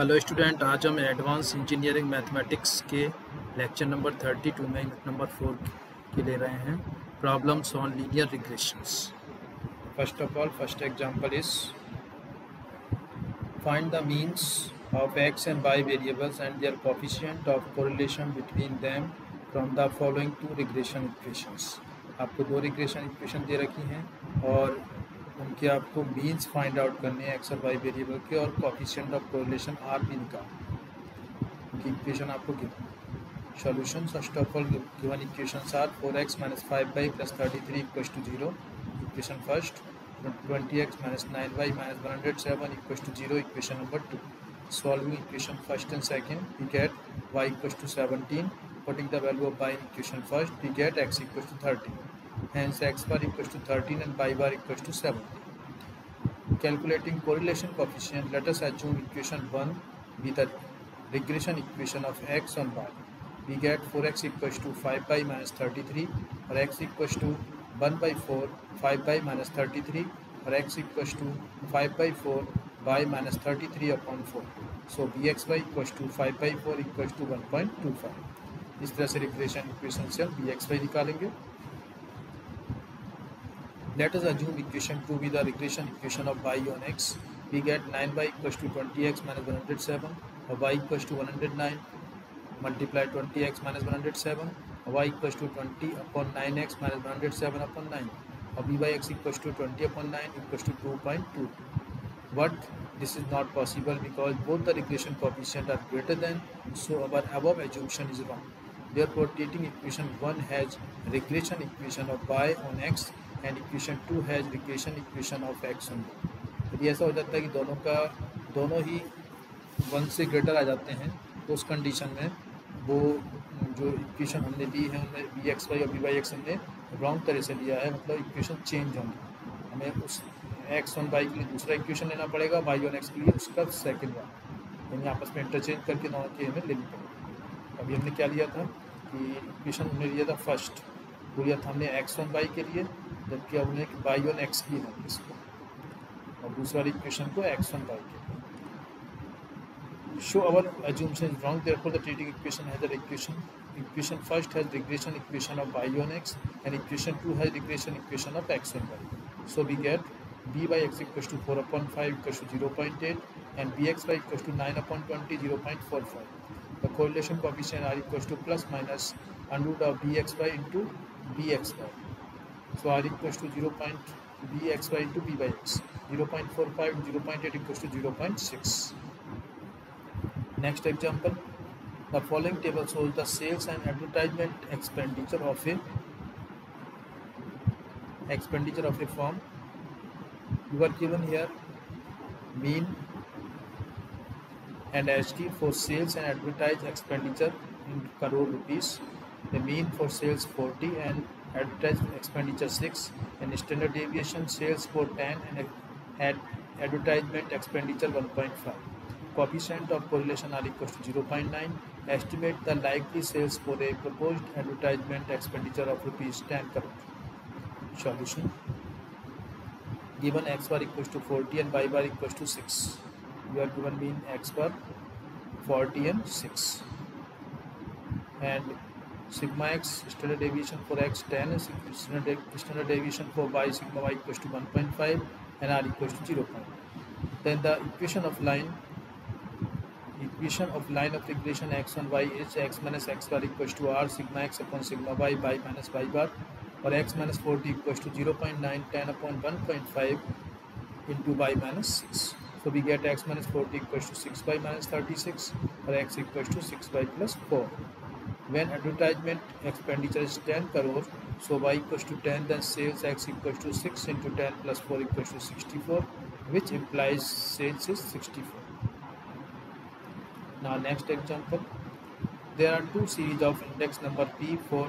Hello student, आज हम advance engineering mathematics के लेक्चर नंबर 32 में यूनिट नंबर 4 के ले रहे हैं problems on linear regressions. First of all, first example is find the means of X and Y variables and their coefficient of correlation between them from the following two regression equations. आपको दो regression equation दे रखी हैं और उनके आपको means find out करने हैं x और वाई वेरिएबल के, और कोएफिशिएंट ऑफ कोरिलेशन आर भी निकालना। उनकी इक्वेशन आपको given. Solution, first of all given equations are 4x - 5y + 33 = 0 equation first, 20x - 9y - 107 = 0 equation number 2। Solving equation first and second, we get y = 17, putting the value of y in equation first, we get x = 30. Hence x bar = 13 and y bar = 17. Calculating correlation coefficient, let us assume equation 1 be the regression equation of x on y. We get 4x = 5y - 33 or x = 1/4 5y - 33 or x = 5/4 y - 33 upon 4. So bxy = 5/4 = 1.25. इस तरह से regression equation से हम bxy निकालेंगे। Let us assume equation 2 be the regression equation of y on x. We get 9y = 20x - 107 or y = 109 multiply 20x - 107 or y = 20 upon 9x - 107 upon 9 or byx = 20 upon 9 = 2.2. But this is not possible because both the regression coefficient are greater than, so our above assumption is wrong. Therefore, treating equation 1 has regression equation of y on x and equation 2 has regression equation of x on y. यदि ऐसा हो जाता है कि दोनों ही 1 से greater आ जाते हैं, तो उस कंडीशन में वो जो इक्वेशन हमने ली है उनमें बी एक्स वाई और बी वाई एक्स हमने रॉन्ग तरह से लिया है, मतलब इक्वेशन चेंज होंगे। हमें उस एक्स ऑन वाई के लिए दूसरा इक्वेशन लेना पड़ेगा, वाई ऑन एक्स के लिए उसका सेकेंड वाला, यानी आपस में इंटरचेंज करके दोनों की हमें लेनी पड़ेगी। अभी हमने क्या लिया था कि इक्वेशन हमने लिया था फर्स्ट, वो लिया था हमने एक्स ऑन वाई के लिए, जबकि हमने वाई ऑन एक्स की है इसको, और दूसरा इक्वेशन को एक्स ऑन वाई के लिए। Show our assumption is wrong, therefore the treating equation has the equation first has regression equation of y on x and equation 2 has regression equation of x on y. So we get b by x = 4 upon 5 = 0.8 and bxy = 9 upon 20 0.45. The correlation coefficient are equals to plus minus √ of bxy into bxy. So r equals to 0.bxy into b by x, 0.45 and 0.8 equals to 0.6. Next example, the following table shows the sales and advertisement expenditure of a firm. You are given here mean and HT for sales and advertised expenditure in crore rupees. The mean for sales 40 and advertised expenditure 6, and standard deviation sales for 10 and advertisement expenditure 1.5. Coefficient of correlation are equals to 0.9. Estimate the likely sales for a proposed advertisement expenditure of rupees 10 crore. Solution. Given x bar equals to 40 and y bar equals to 6. You are given mean x bar 40 and 6. And sigma x standard deviation for x 10 and standard deviation for y sigma y equals to 1.5 and r equals to 0.5. Then the equation of line of regression x on y is x minus x bar equals to r sigma x upon sigma y minus y bar, or x minus 40 equals to 0.9 10 upon 1.5 into y minus 6. So we get x minus 40 equals to 6y minus 36, or x equals to 6y plus 4. When advertisement expenditure is 10 crore, so y equals to 10, then sales x equals to 6 into 10 plus 4 equals to 64, which implies sales is 64. Now next example, there are two series of index number P for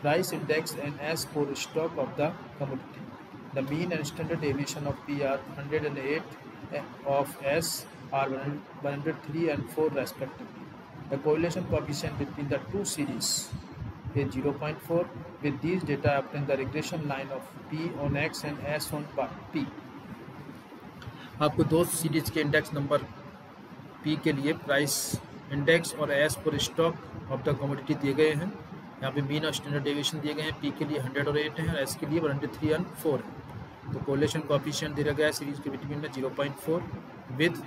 price index and S for stock of the commodity. The mean and standard deviation of P are 108, of S are 103 and 4 respectively. The correlation coefficient between the two series is 0.4. With these data, obtain the regression line of P on X and S on P. आपको दो series के index number P के लिए price index और S for stock of the commodity दिए गए हैं। यहाँ पे मीन और स्टैंडर्ड डेविएशन दिए गए हैं। पी के लिए 100 और 8 है और एस के लिए 103 और 4 है। तो कोरिलेशन कोएफिशिएंट दिया गया है सीरीज के बिटवीन में 0.4 with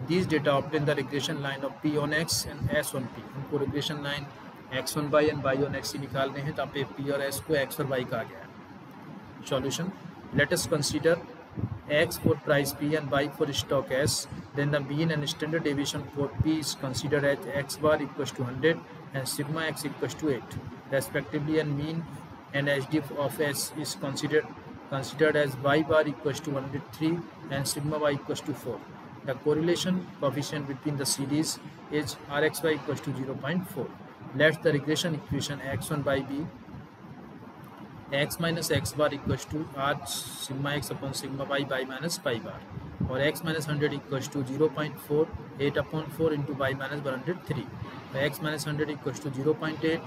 these data obtain the regression line of P on X and S on P। हमको regression line X on Y and Y on X ही निकालने हैं, तो पे P और S को X और Y कहा गया है। Solution: let us consider X for price P and Y for stock S. Then the mean and standard deviation for P is considered as X bar equals to 100 and sigma X equals to 8 respectively, and mean and HD of S is considered as Y bar equals to 103 and sigma Y equals to 4. The correlation coefficient between the series is Rxy equals to 0.4. Let the regression equation x1 by b x minus x bar equals to r sigma x upon sigma y by minus pi bar, or x minus 100 equals to 0.4 8 upon 4 into y minus 103, or x minus 100 equals to 0.8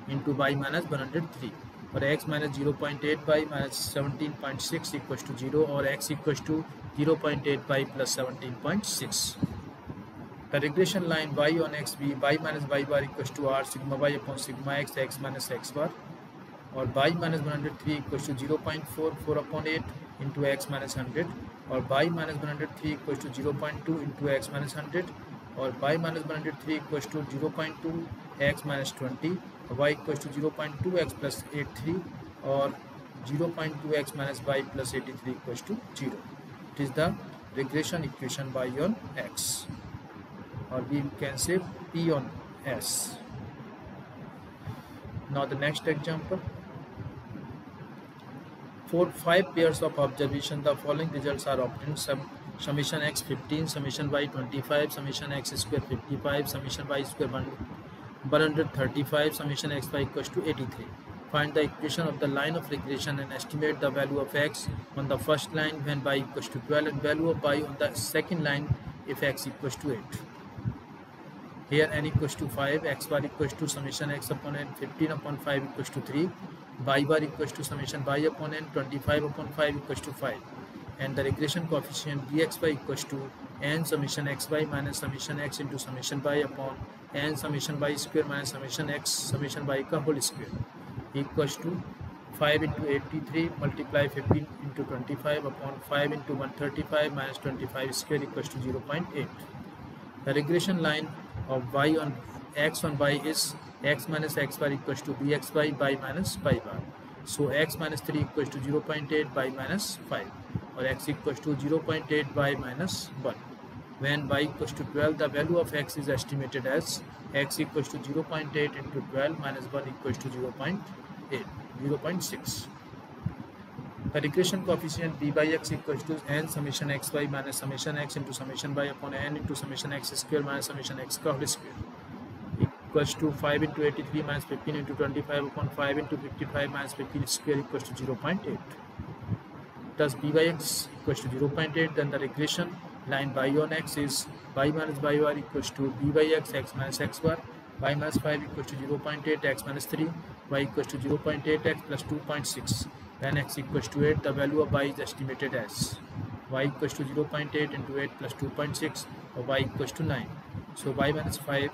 into y minus 103, or x minus 0.8 by minus 17.6 equals to 0, or x equals to 0.8 by plus 17.6. The regression line y on x be y minus y bar equals to r sigma y upon sigma x x minus x bar, or y minus 103 equals to 0.4 4 upon 8 into x minus 100, or y minus 103 equals to 0.2 into x minus 100, or y minus 103 equals to 0.2 x minus 20, or y equals to 0.2 x plus 83, or 0.2 x minus y plus 83 equals to 0. It is the regression equation y on x, or we can say P on S. Now the next example. For 5 pairs of observation, the following results are obtained: summation x 15, summation y 25, summation x square 55, summation y square 135, summation x y equals to 83. Find the equation of the line of regression and estimate the value of x on the first line when y equals to 12 and value of y on the second line if x equals to 8. Here n equals to 5, x bar equals to summation x upon n 15 upon 5 equals to 3, y bar equals to summation y upon n 25 upon 5 equals to 5, and the regression coefficient bxy equals to n summation xy minus summation x into summation y upon n summation y square minus summation x summation y का whole square equals to 5 into 83 multiply 15 into 25 upon 5 into 135 minus 25 square equals to 0.8. The regression line of y on x on y is x minus x bar equals to bxy by minus pi bar. So x minus 3 equals to 0.8 by minus 5, or x equals to 0.8 by minus 1. When y equals to 12, the value of x is estimated as x equals to 0.8 into 12 minus 1 equals to 0.6. The regression coefficient b by x equals to n summation xy minus summation x into summation y upon n into summation x square minus summation x का whole square equals to 5 into 83 minus 15 into 25 upon 5 into 55 minus 15 square equals to 0.8. Thus b by x equals to 0.8. Then the regression line y on x is y minus y bar equals to b by x x minus x bar, y minus 5 equals to 0.8 x minus 3, y equals to 0.8 x plus 2.6. When x equals to 8, the value of y is estimated as y equals to 0.8 into 8 plus 2.6, or y equals to 9. So y minus 5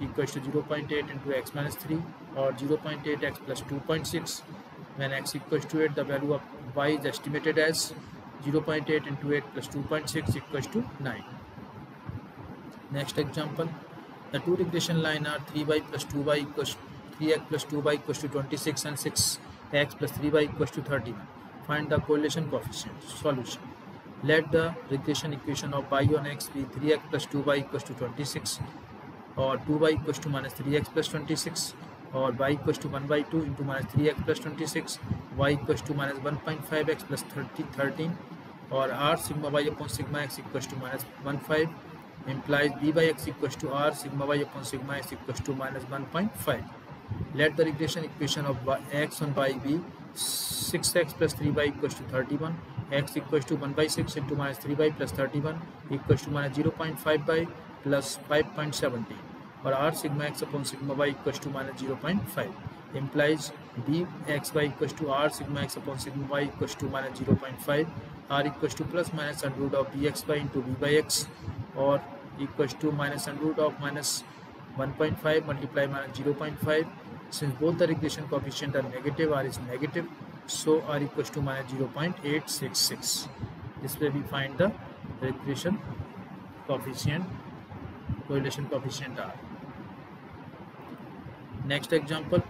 equals to 0.8 into x minus 3, or 0.8 x plus 2.6. When x equals to 8, the value of y is estimated as 0.8 into 8 plus 2.6 equals to 9. Next example. The two regression line are 3y plus 2y equals 3x plus 2y equals to 26 and 6x plus 3y equals to 31. Find the correlation coefficient. Solution. Let the regression equation of y on x be 3x plus 2y equals to 26, or 2y equals to minus 3x plus 26, or y equals to 1 by 2 into minus 3x plus 26, y equals to minus 1.5x plus 13, or r sigma y upon sigma x equals to minus 1.5 implies b by x equals to r sigma y upon sigma x equals to minus 1.5. Let the regression equation of x on y be 6x plus 3y equals to 31, x equals to 1 by 6 into minus 3y plus 31 equals to minus 0.5 by plus 5.17, or r sigma x upon sigma y equals to minus 0.5 implies bxy equals to r sigma x upon sigma y equals to minus 0.5, r equals to plus minus under root of bxy into b by x, or equals to minus under root of minus 1.5 multiply minus 0.5. Since both the regression coefficient are negative, r is negative, so r equals to minus 0.866. This way we find the regression coefficient, correlation coefficient r. Next example.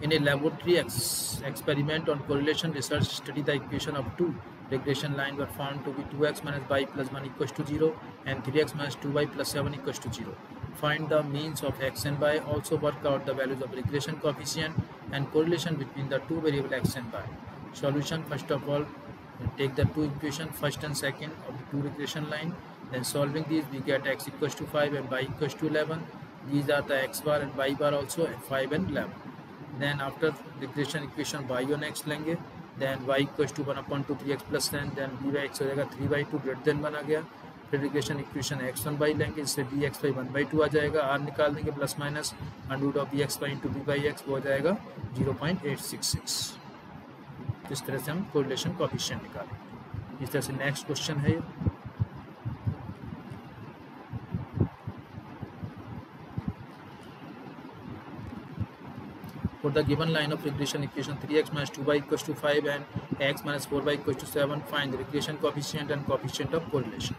In a laboratory experiment on correlation, research study the equation of two regression lines were found to be 2x minus y plus 1 equals to 0 and 3x minus 2y plus 7 equals to 0. Find the means of x and y. Also work out the values of regression coefficient and correlation between the two variable x and y. Solution: first of all, take the two equations, first and second of the two regression line. Then solving these, we get x equals to 5 and y equals to 11. These are the x bar and y bar also, 5 and 11. Then after regression equation y on x लेंगे, then y equals to 1/2 3x plus 10, then b by x हो जाएगा 3/2 greater than 1 आ गया. फिर regression equation x1 y लेंगे, इससे bx by 1/2 आ जाएगा, r निकाल देंगे plus minus under root of bx by into b by x वो हो जाएगा 0.866. इस तरह से हम कोरिलेशन कोएफिशिएंट निकालेंगे. इस तरह से नेक्स्ट क्वेश्चन है. For the given line of regression equation 3x minus 2y equals to 5 and x minus 4y equals to 7, find the regression coefficient and coefficient of correlation.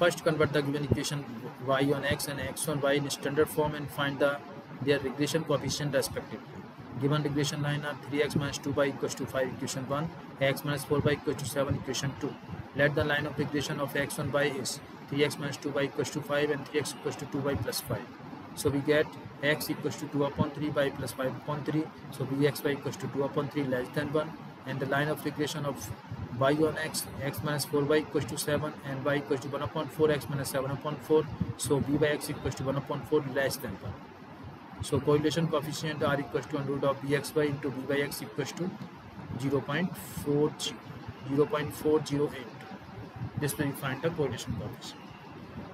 First, convert the given equation y on x and x on y in standard form and find their regression coefficient respectively. Given regression line are 3x minus 2y equals to 5 equation 1, x minus 4y equals to 7 equation 2. Let the line of regression of x on y is 3x minus 2y equals to 5 and 3x equals to 2y plus 5. So we get x equals to 2/3, y plus 5/3. So bx y equals to 2/3 less than 1. And the line of regression of y on x, x minus 4y equals to 7 and y equals to 1/4, x minus 7/4. So b by x equals to 1/4 less than 1. So correlation coefficient r equals to under root of bxy into b by x equals to 0.408. This way we find the correlation coefficient.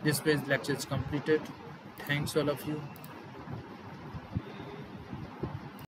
This way lecture is completed. Thanks all of you.